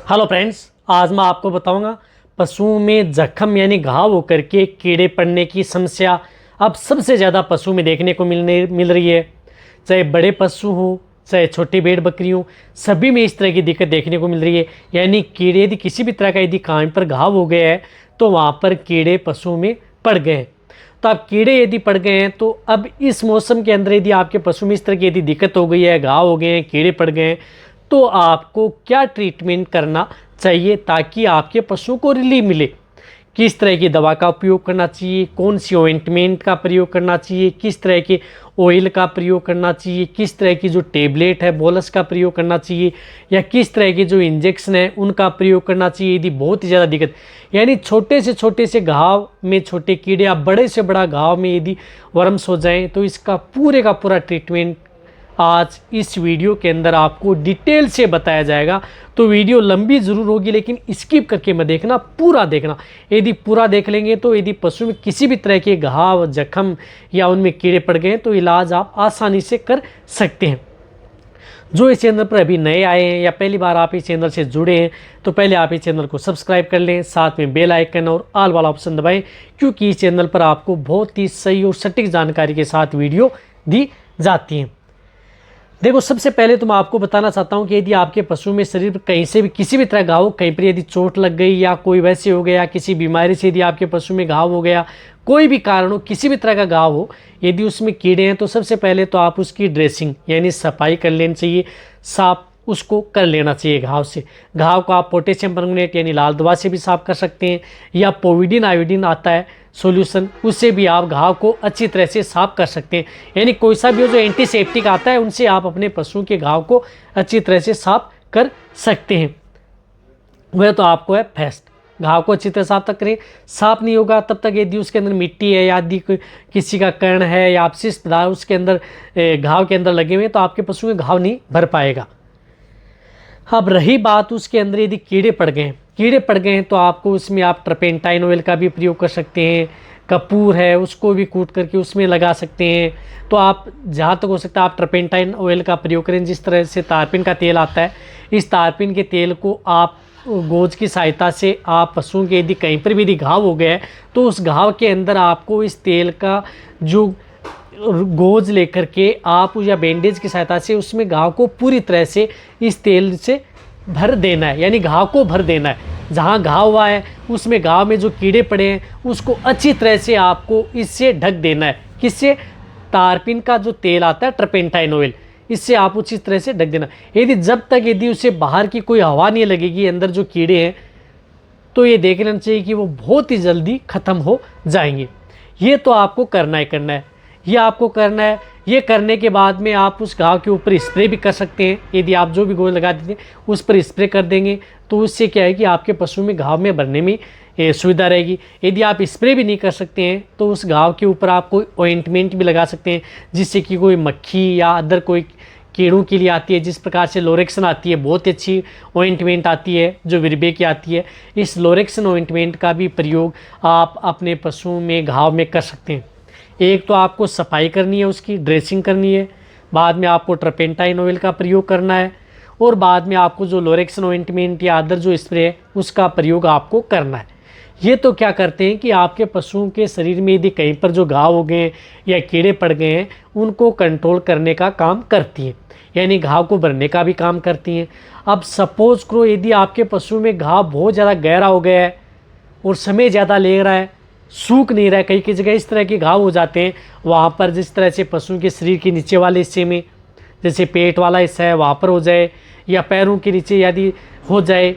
Hello friends, आज मैं आपको बताऊंगा पशुओं में जख्म यानी घाव होकर के कीड़े पड़ने की समस्या अब सबसे ज़्यादा पशु में देखने को मिल रही है। चाहे बड़े पशु हो चाहे छोटी भेड़ बकरी हो, सभी में इस तरह की दिक्कत देखने को मिल रही है। यानी कीड़े यदि किसी भी तरह का यदि कान पर घाव हो गया है तो वहाँ पर कीड़े पशुओं में पड़ गए हैं। तो अब कीड़े यदि पड़ गए हैं तो अब इस मौसम के अंदर यदि आपके पशु में इस तरह की यदि दिक्कत हो गई है, घाव हो गए हैं, कीड़े पड़ गए हैं, तो आपको क्या ट्रीटमेंट करना चाहिए ताकि आपके पशु को रिलीफ मिले। किस तरह की दवा का उपयोग करना चाहिए, कौन सी ऑइंटमेंट का प्रयोग करना चाहिए, किस तरह के ऑयल का प्रयोग करना चाहिए, किस तरह की जो टेबलेट है बोलस का प्रयोग करना चाहिए, या किस तरह के जो इंजेक्शन है उनका प्रयोग करना चाहिए यदि बहुत ही ज़्यादा दिक्कत। यानी छोटे से घाव में छोटे कीड़े या बड़े से बड़ा घाव में यदि वर्म्स हो जाएं तो इसका पूरे का पूरा ट्रीटमेंट आज इस वीडियो के अंदर आपको डिटेल से बताया जाएगा। तो वीडियो लंबी ज़रूर होगी लेकिन स्किप करके मत देखना, पूरा देखना। यदि पूरा देख लेंगे तो यदि पशु में किसी भी तरह के घाव जख्म या उनमें कीड़े पड़ गए तो इलाज आप आसानी से कर सकते हैं। जो इस चैनल पर अभी नए आए हैं या पहली बार आप इस चैनल से जुड़े हैं तो पहले आप इस चैनल को सब्सक्राइब कर लें, साथ में बेल आइकन और ऑल वाला ऑप्शन दबाएं, क्योंकि इस चैनल पर आपको बहुत ही सही और सटीक जानकारी के साथ वीडियो दी जाती है। देखो, सबसे पहले तो मैं आपको बताना चाहता हूं कि यदि आपके पशु में शरीर पर कहीं से भी किसी भी तरह घाव हो, कहीं पर यदि चोट लग गई या कोई वैसे हो गया, किसी बीमारी से यदि आपके पशु में घाव हो गया, कोई भी कारण हो, किसी भी तरह का घाव हो, यदि उसमें कीड़े हैं तो सबसे पहले तो आप उसकी ड्रेसिंग यानी सफाई कर लेनी चाहिए, साफ उसको कर लेना चाहिए घाव से। घाव को आप पोटेशियम परमंगनेट यानी लाल दवा से भी साफ कर सकते हैं, या पोविडिन आयोडीन आता है सॉल्यूशन, उससे भी आप घाव को अच्छी तरह से साफ कर सकते हैं। यानी कोई सा भी जो एंटीसेप्टिक आता है उनसे आप अपने पशु के घाव को अच्छी तरह से साफ कर सकते हैं। वह तो आपको है फेस्ट, घाव को अच्छी तरह साफ तक करें। साफ नहीं होगा तब तक यदि उसके अंदर मिट्टी है या यदि किसी का कर्ण है या अपशिष्ट पदार्थ उसके अंदर घाव के अंदर लगे हुए हैं तो आपके पशु में घाव नहीं भर पाएगा। अब रही बात उसके अंदर यदि कीड़े पड़ गए हैं तो आपको उसमें आप ट्रपेंटाइन ऑयल का भी प्रयोग कर सकते हैं। कपूर है उसको भी कूट करके उसमें लगा सकते हैं। तो आप जहाँ तक हो सकता है आप ट्रपेंटाइन ऑयल का प्रयोग करें। जिस तरह से तारपीन का तेल आता है, इस तारपीन के तेल को आप गोज की सहायता से आप पशुओं के यदि कहीं पर भी यदि घाव हो गया है तो उस घाव के अंदर आपको इस तेल का जो गोज लेकर के आप या बैंडेज की सहायता से उसमें घाव को पूरी तरह से इस तेल से भर देना है, यानी घाव को भर देना है। जहाँ घाव हुआ है उसमें घाव में जो कीड़े पड़े हैं उसको अच्छी तरह से आपको इससे ढक देना है। किससे? तारपीन का जो तेल आता है ट्रपेंटाइन ऑयल, इससे आप उसी तरह से ढक देना। यदि उसे बाहर की कोई हवा नहीं लगेगी, अंदर जो कीड़े हैं, तो ये देख लेना चाहिए कि वो बहुत ही जल्दी ख़त्म हो जाएंगे। ये तो आपको करना है। ये आपको करना है। ये करने के बाद में आप उस घाव के ऊपर स्प्रे भी कर सकते हैं। यदि आप जो भी गोल लगा देते हैं उस पर स्प्रे कर देंगे तो उससे क्या है कि आपके पशु में घाव में भरने में सुविधा रहेगी। यदि आप स्प्रे भी नहीं कर सकते हैं तो उस घाव के ऊपर आप कोई ऑइंटमेंट भी लगा सकते हैं, जिससे कि कोई मक्खी या अदर कोई कीड़ों के लिए आती है। जिस प्रकार से लोरेक्सन आती है, बहुत अच्छी ऑइंटमेंट आती है जो विरबे की आती है। इस लोरेक्सन ऑइंटमेंट का भी प्रयोग आप अपने पशुओं में घाव में कर सकते हैं। एक तो आपको सफाई करनी है, उसकी ड्रेसिंग करनी है, बाद में आपको ट्रपेंटाइन ऑयल का प्रयोग करना है, और बाद में आपको जो लोरेक्सन ऑइंटमेंट या अदर जो स्प्रे है उसका प्रयोग आपको करना है। ये तो क्या करते हैं कि आपके पशुओं के शरीर में यदि कहीं पर जो घाव हो गए हैं या कीड़े पड़ गए हैं उनको कंट्रोल करने का काम करती हैं, यानी घाव को भरने का भी काम करती हैं। अब सपोज करो यदि आपके पशु में घाव बहुत ज़्यादा गहरा हो गया है और समय ज़्यादा ले रहा है, सूख नहीं रहा है, कई जगह इस तरह के घाव हो जाते हैं, वहाँ पर जिस तरह से पशु के शरीर के नीचे वाले हिस्से में, जैसे पेट वाला हिस्सा है वहाँ पर हो जाए, या पैरों के नीचे यदि हो जाए,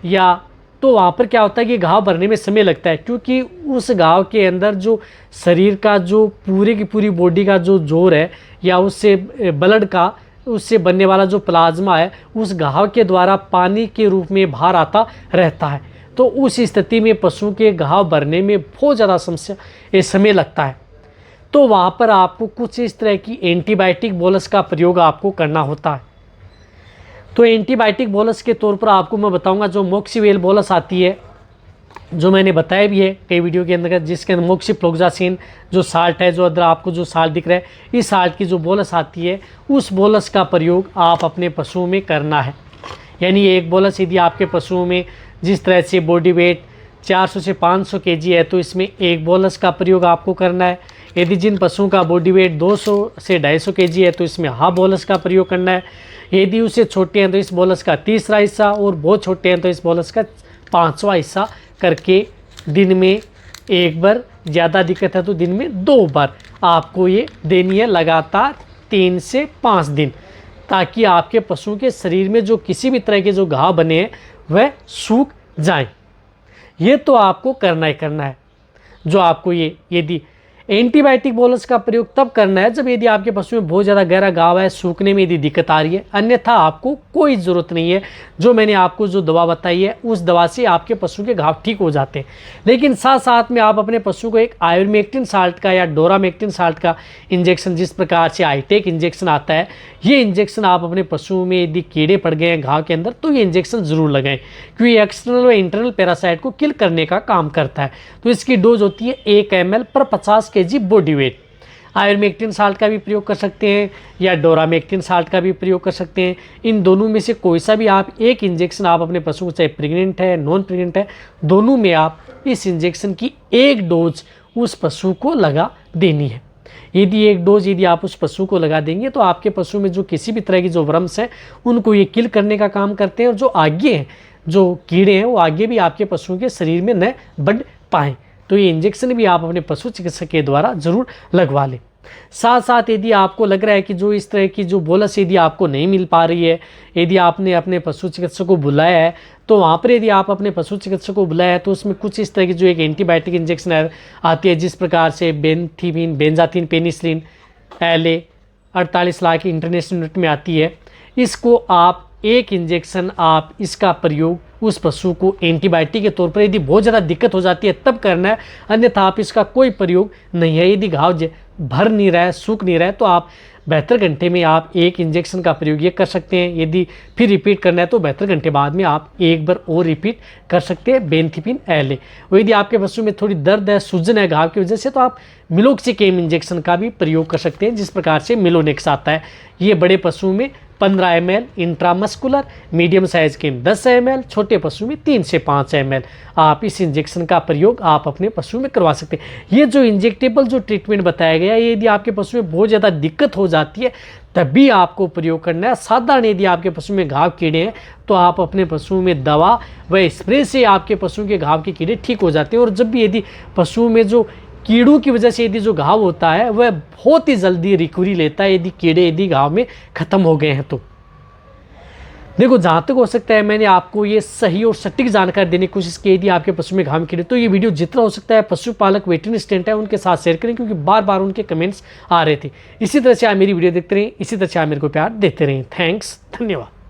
या तो वहाँ पर क्या होता है कि घाव भरने में समय लगता है, क्योंकि उस घाव के अंदर जो शरीर का जो पूरी की पूरी बॉडी का जो जोर है या उससे ब्लड का उससे बनने वाला जो प्लाज्मा है उस घाव के द्वारा पानी के रूप में बाहर आता रहता है। तो उस स्थिति में पशु के घाव भरने में बहुत ज़्यादा समय लगता है। तो वहाँ पर आपको कुछ इस तरह की एंटीबायोटिक बोलस का प्रयोग आपको करना होता है। तो एंटीबायोटिक बोलस के तौर पर आपको मैं बताऊंगा जो मोक्सीवेल बोलस आती है, जो मैंने बताया भी है कई वीडियो के अंदर, जिसके अंदर मोक्सीफ्लोक्सासिन जो साल्ट है, जो अंदर आपको जो साल्ट दिख रहा है, इस साल्ट की जो बोलस आती है उस बोलस का प्रयोग आप अपने पशुओं में करना है। यानी एक बोलस यदि आपके पशुओं में जिस तरह से बॉडी वेट 400 से 500 केजी है तो इसमें एक बोलस का प्रयोग आपको करना है। यदि जिन पशुओं का बॉडी वेट 200 से 250 केजी है तो इसमें हाफ बोलस का प्रयोग करना है। यदि उससे छोटे हैं तो इस बोलस का तीसरा हिस्सा, और बहुत छोटे हैं तो इस बोलस का 5वां हिस्सा करके दिन में एक बार, ज़्यादा दिक्कत है तो दिन में 2 बार आपको ये देनी है लगातार 3 से 5 दिन, ताकि आपके पशुओं के शरीर में जो किसी भी तरह के जो घाव बने हैं वह सूख जाएं। ये तो आपको करना ही करना है। जो आपको ये यदि एंटीबायोटिक बोलस का प्रयोग तब करना है जब यदि आपके पशु में बहुत ज़्यादा गहरा घाव है, सूखने में यदि दिक्कत आ रही है, अन्यथा आपको कोई ज़रूरत नहीं है। जो मैंने आपको जो दवा बताई है उस दवा से आपके पशु के घाव ठीक हो जाते हैं। लेकिन साथ साथ में आप अपने पशु को एक आयुर्मेक्टिन साल्ट का या डोरामेक्टिन साल्ट का इंजेक्शन, जिस प्रकार से आईटेक इंजेक्शन आता है, ये इंजेक्शन आप अपने पशुओं में यदि कीड़े पड़ गए हैं घाव के अंदर तो ये इंजेक्शन ज़रूर लगाएं, क्योंकि एक्सटर्नल व इंटरनल पैरासाइट को किल करने का काम करता है। तो इसकी डोज होती है 1 ml पर 50 kg बॉडी वेट। आयुर्मेक्टिन साल्ट का भी प्रयोग कर सकते हैं या डोरामेक्टिन साल्ट का भी प्रयोग कर सकते हैं। इन दोनों में से कोई सा भी आप एक इंजेक्शन आप अपने पशु को, चाहे प्रेग्नेंट है नॉन प्रेग्नेंट है, दोनों में आप इस इंजेक्शन की एक डोज उस पशु को लगा देनी है। यदि एक डोज यदि आप उस पशु को लगा देंगे तो आपके पशु में जो किसी भी तरह की जो वर्म्स हैं उनको ये किल करने का काम करते हैं, और जो आगे हैं जो कीड़े हैं वो आगे भी आपके पशुओं के शरीर में न बढ़ पाएँ। तो ये इंजेक्शन भी आप अपने पशु चिकित्सक के द्वारा ज़रूर लगवा लें। साथ साथ यदि आपको लग रहा है कि जो इस तरह की जो बोलस यदि आपको नहीं मिल पा रही है, यदि आपने अपने पशु चिकित्सक को बुलाया है तो वहाँ पर यदि आप अपने पशु चिकित्सक को बुलाया है तो उसमें कुछ इस तरह की जो एक एंटीबायोटिक इंजेक्शन आती है, जिस प्रकार से बेंथीमिन, benzathine, penicillin, LA 48 lakh international unit में आती है, इसको आप एक इंजेक्शन आप इसका प्रयोग उस पशु को एंटीबायोटिक के तौर पर यदि बहुत ज़्यादा दिक्कत हो जाती है तब करना है, अन्यथा आप इसका कोई प्रयोग नहीं है। यदि घाव भर नहीं रहा है, सूख नहीं रहा है तो आप 72 घंटे में आप एक इंजेक्शन का प्रयोग ये कर सकते हैं। यदि फिर रिपीट करना है तो 72 घंटे बाद में आप एक बार और रिपीट कर सकते हैं बेंथिमिन LA। और यदि आपके पशु में थोड़ी दर्द है, सूजन है घाव की वजह से, तो आप मिलोक्सिकेम इंजेक्शन का भी प्रयोग कर सकते हैं, जिस प्रकार से मिलोनेक्स आता है। ये बड़े पशुओं में 15 ml इंट्रामस्कुलर, मीडियम साइज के 10 ml, छोटे पशु में 3 से 5 ml आप इस इंजेक्शन का प्रयोग आप अपने पशु में करवा सकते हैं। ये जो इंजेक्टेबल जो ट्रीटमेंट बताया गया है, यदि आपके पशु में बहुत ज़्यादा दिक्कत हो जाती है तभी आपको प्रयोग करना है। साधारण यदि आपके पशु में घाव कीड़े हैं तो आप अपने पशु में दवा व स्प्रे से आपके पशु के घाव के कीड़े ठीक हो जाते हैं। और जब भी यदि पशु में जो कीड़ों की वजह से यदि जो घाव होता है वह बहुत ही जल्दी रिकवरी लेता है, यदि कीड़े यदि घाव में ख़त्म हो गए हैं तो। देखो, जहाँ तक हो सकता है मैंने आपको ये सही और सटीक जानकारी देने की कोशिश की। यदि आपके पशु में घाव में कीड़े, तो ये वीडियो जितना हो सकता है पशुपालक वेटरनरी असिस्टेंट है उनके साथ शेयर करें, क्योंकि बार बार उनके कमेंट्स आ रहे थे। इसी तरह से आप मेरी वीडियो देखते रहें, इसी तरह से आप मेरे को प्यार देते रहें। थैंक्स, धन्यवाद।